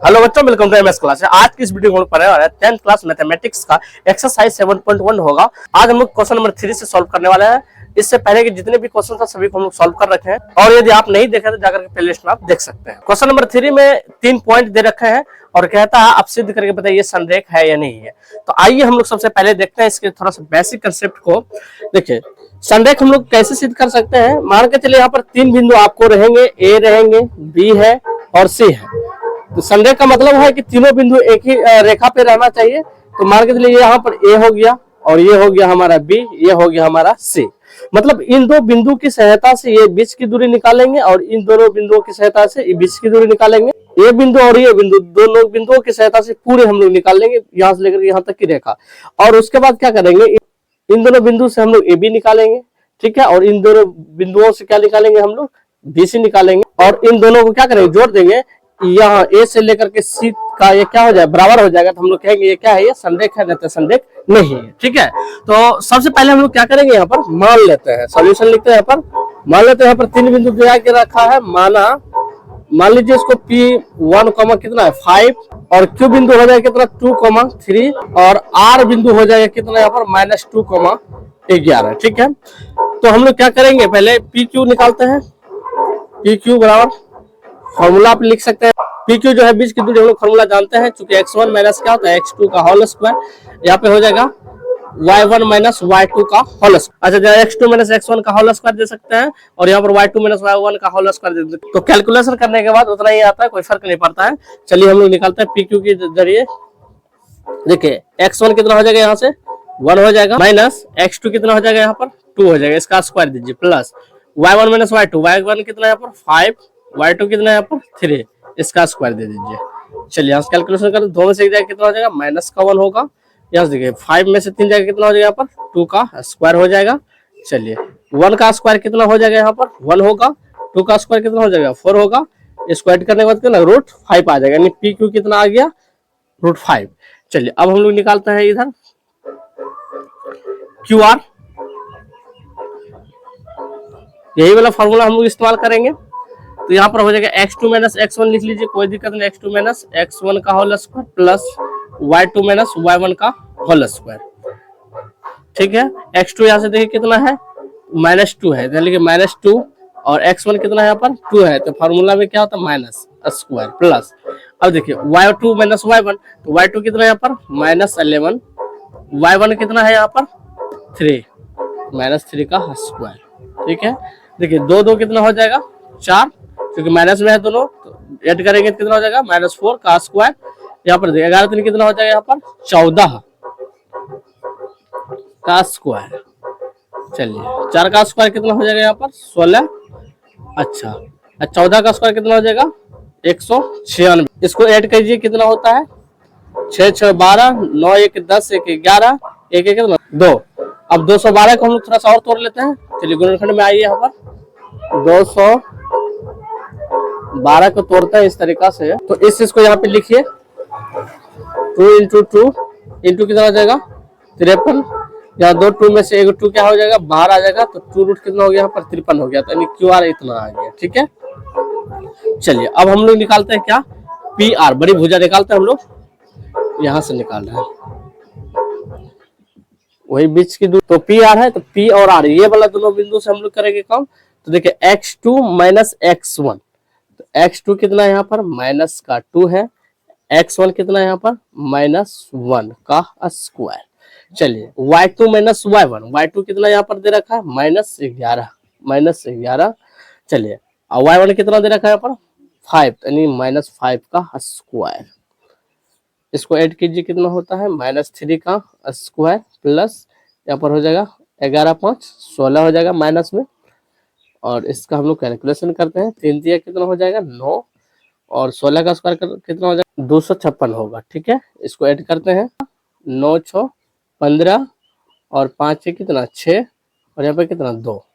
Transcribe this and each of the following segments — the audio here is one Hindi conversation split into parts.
हेलो बच्चों, वेलकम टू एमएस क्लास। आज की इस वीडियो में हम लोग पढ़ने वाले हैं 10th क्लास मैथमेटिक्स का एक्सरसाइज 7.1 होगा। आज हम लोग क्वेश्चन नंबर 3 से सॉल्व करने वाले हैं। इससे पहले के जितने भी क्वेश्चन था सभी को हम लोग सॉल्व कर रखे हैं, और यदि आप नहीं देखे तो जाकर के प्लेलिस्ट में आप देख सकते हैं। क्वेश्चन नंबर 3 में 3 पॉइंट दे रखे हैं और कहता है आप सिद्ध करके बताइए संरेख है या नहीं है। तो आइए हम लोग सबसे पहले देखते हैं इसके थोड़ा सा बेसिक कंसेप्ट को। देखिए, संरेख हम लोग कैसे सिद्ध कर सकते हैं। मान के चलिए यहाँ पर 3 बिंदु आपको रहेंगे, ए रहेंगे, बी है और सी है। तो संरेख का मतलब है कि तीनों बिंदु एक ही रेखा पे रहना चाहिए। तो मान के चलिए यहाँ पर ए हो गया और ये हो गया हमारा बी, ये हो गया हमारा सी। मतलब इन दो बिंदु की सहायता से ये बीच की दूरी निकालेंगे और इन दोनों बिंदुओं की सहायता से बीच की दूरी निकालेंगे। ये बिंदु और ये बिंदु, दोनों बिंदुओं की सहायता से पूरे हम लोग निकाल लेंगे, यहाँ से लेकर यहाँ तक की रेखा। और उसके बाद क्या करेंगे, इन दोनों बिंदु से हम लोग ए बी निकालेंगे, ठीक है। और इन दोनों बिंदुओं से क्या निकालेंगे, हम लोग बी सी निकालेंगे। और इन दोनों को क्या करेंगे, जोड़ देंगे। यहाँ ए से लेकर के सी का ये क्या हो जाए, बराबर हो जाएगा। तो हम लोग कहेंगे ये क्या है, ये संरेख है, नहीं तो संरेख नहीं है, ठीक है। तो सबसे पहले हम लोग क्या करेंगे, यहाँ पर मान लेते हैं, सॉल्यूशन लिखते हैं। यहाँ पर मान लेते हैं, यहाँ पर 3 बिंदु दिया के रखा है। मान लीजिए इसको P1 कॉमा कितना है 5, और Q बिंदु हो जाएगा कितना 2,3, और R बिंदु हो जाएगा कितना यहाँ पर -2,11, ठीक है। तो हम लोग क्या करेंगे, पहले PQ निकालते हैं। PQ बराबर फॉर्मूला आप लिख सकते हैं। PQ जो है बीच की दूरी, हम लोग फॉर्मूला जानते हैं, चूंकि x1 माइनस क्या होता है x2 का होल स्क्वायर। यहाँ पे हो जाएगा y1 माइनस y2 का होल स्क्वायर। अच्छा, x2 माइनस x1 का होल स्क्वायर दे सकते हैं, और यहाँ पर y2 माइनस y1 का होल स्क्वायर दे सकते हैं। तो कैलकुलेशन करने के बाद उतना ही आता है, कोई फर्क नहीं पड़ता है। चलिए हम लोग निकालते हैं PQ के जरिए। देखिए x1 कितना हो जाएगा, यहाँ से 1 हो जाएगा, माइनस x2 कितना हो जाएगा, यहाँ पर 2 हो जाएगा, इसका स्क्वायर दीजिए, plus y1 minus y2, y1 कितना यहाँ पर 5, y2 कितना यहाँ पर 3, इसका स्क्वायर दे दीजिए। चलिए यहाँ से कैलकुलेशन करें, 2 में से एक जाएगा कितना हो जाएगा, माइनस का 1 होगा। यहाँ से देखिए 5 में से 3 जाएगा कितना हो जाएगा, यहाँ पर 2 का स्क्वायर हो जाएगा। चलिए 1 का स्क्वायर कितना हो जाएगा, यहाँ पर 1 होगा। 2 का स्क्वायर कितना हो जाएगा, 4 होगा। स्क्वायर करने के बाद कितना √5 आ जाएगा, यानी PQ कितना आ गया, √5। चलिए अब हम लोग निकालते हैं इधर QR। यही वाला फॉर्मूला हम लोग इस्तेमाल करेंगे। तो यहाँ पर हो जाएगा x2 माइनस x1 लिख लीजिए, कोई दिक्कत नहीं। x2 माइनस x1 का whole square plus y2 minus y1 का होल स्क्वायर, ठीक है। x2 यहाँ से देखिए कितना है, -2 है, यानी कि -2, और x1 कितना है यहाँ पर 2 है। तो फॉर्मूला में क्या होता है, माइनस स्क्वायर प्लस। अब देखिए y2 माइनस y1, तो y2 कितना है यहाँ पर -11, y1 कितना है यहाँ पर 3, -3 का स्क्वायर, ठीक है। देखिए 2 कितना हो जाएगा 4, क्योंकि माइनस में है दोनों, तो ऐड करेंगे तो कितना हो जाएगा -4 का स्क्वायर। यहाँ पर देखिए 11 कितना हो जाएगा, यहाँ पर 14 का स्क्वायर। चलिए 4 का स्क्वायर कितना हो जाएगा, यहाँ पर 16। अच्छा, 14 का स्क्वायर कितना हो जाएगा 196। इसको ऐड कीजिए, कितना होता है 6 6 12, 9 1 10, 1 11, 1 1 2। अब 212 को हम लोग थोड़ा सा और तोड़ लेते हैं। चलिए गुणनखंड में आइए, यहाँ पर 212 को तोड़ते हैं इस तरीका से। तो इस चीज को यहाँ पे लिखिए, 2 इंटू 2 इंटू कितना हो जाएगा 53। यहाँ 2 2 में से 1 2 क्या हो जाएगा, बाहर आ जाएगा। तो 2 रूट कितना हो गया, यहाँ पर 53 हो गया। तो यानी QR इतना आ गया, ठीक है। चलिए अब हम लोग निकालते हैं क्या, PR, बड़ी भुजा निकालते हैं हम लोग। यहाँ से निकाल रहे हैं, वही बीच की दूरी, तो PR है। तो P और R ये वाला दोनों बिंदु से हम लोग करेंगे काम। तो देखिए x2 माइनस x1, तो x2 कितना है यहाँ पर माइनस का 2 है, x1 कितना है यहाँ पर -1 का स्क्वायर। चलिए y2 माइनस y1, y2 कितना यहाँ पर दे रखा है -11। चलिए y1 कितना दे रखा है यहाँ पर 5, यानी -5 का स्क्वायर। इसको ऐड कीजिए, कितना होता है -3 का स्क्वायर प्लस यहाँ पर हो जाएगा 11 5 16 हो जाएगा माइनस में। और इसका हम लोग कैलकुलेशन करते हैं, 3 दिया कितना हो जाएगा 9, और 16 का स्क्वायर कितना हो जाएगा 256 होगा, ठीक है। इसको ऐड करते हैं, 9 6 15, और 5 कितना 6, और यहाँ पर कितना 2।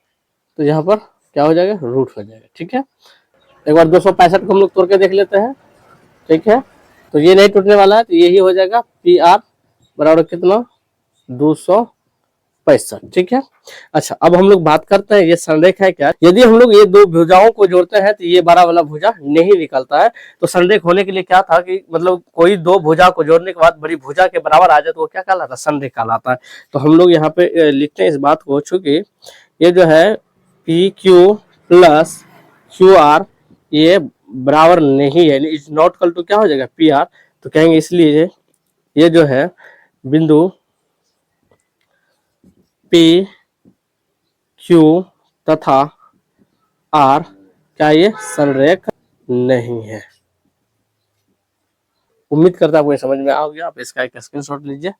तो यहाँ पर क्या हो जाएगा, रूट हो जाएगा, ठीक है। एक बार 265 को हम लोग तोड़ के देख लेते हैं, ठीक है। तो ये नहीं टूटने वाला है, तो यही हो जाएगा PR बराबर कितना 265। 65। ठीक है। अच्छा, अब हम लोग बात करते हैं ये संरेख है क्या। यदि हम लोग ये दो भुजाओं को जोड़ते हैं तो ये बड़ा वाला भुजा नहीं निकलता है। तो संरेख होने के लिए क्या था कि मतलब कोई दो भुजा को जोड़ने के बाद बड़ी भुजा के बराबर आ जाए तो वो क्या कहलाता है, संरेख कहलाता है। तो हम लोग यहाँ पे लिखते हैं इस बात को, चूंकि ये जो है P Q plus Q R ये बराबर नहीं है, इज नॉट इक्वल टू क्या हो जाएगा, पी आर। तो कहेंगे इसलिए ये जो है बिंदु पी क्यू तथा आर क्या ये संरेख नहीं है। उम्मीद करता हूँ आपको ये समझ में आ गया। आप इसका एक स्क्रीनशॉट लीजिए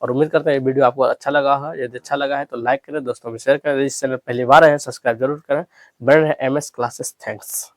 और उम्मीद करता है ये वीडियो आपको अच्छा लगा है। यदि अच्छा लगा है तो लाइक करें, दोस्तों में शेयर करें। इस चैनल पहली बार है सब्सक्राइब जरूर करें। बने रहे MS क्लासेस। थैंक्स।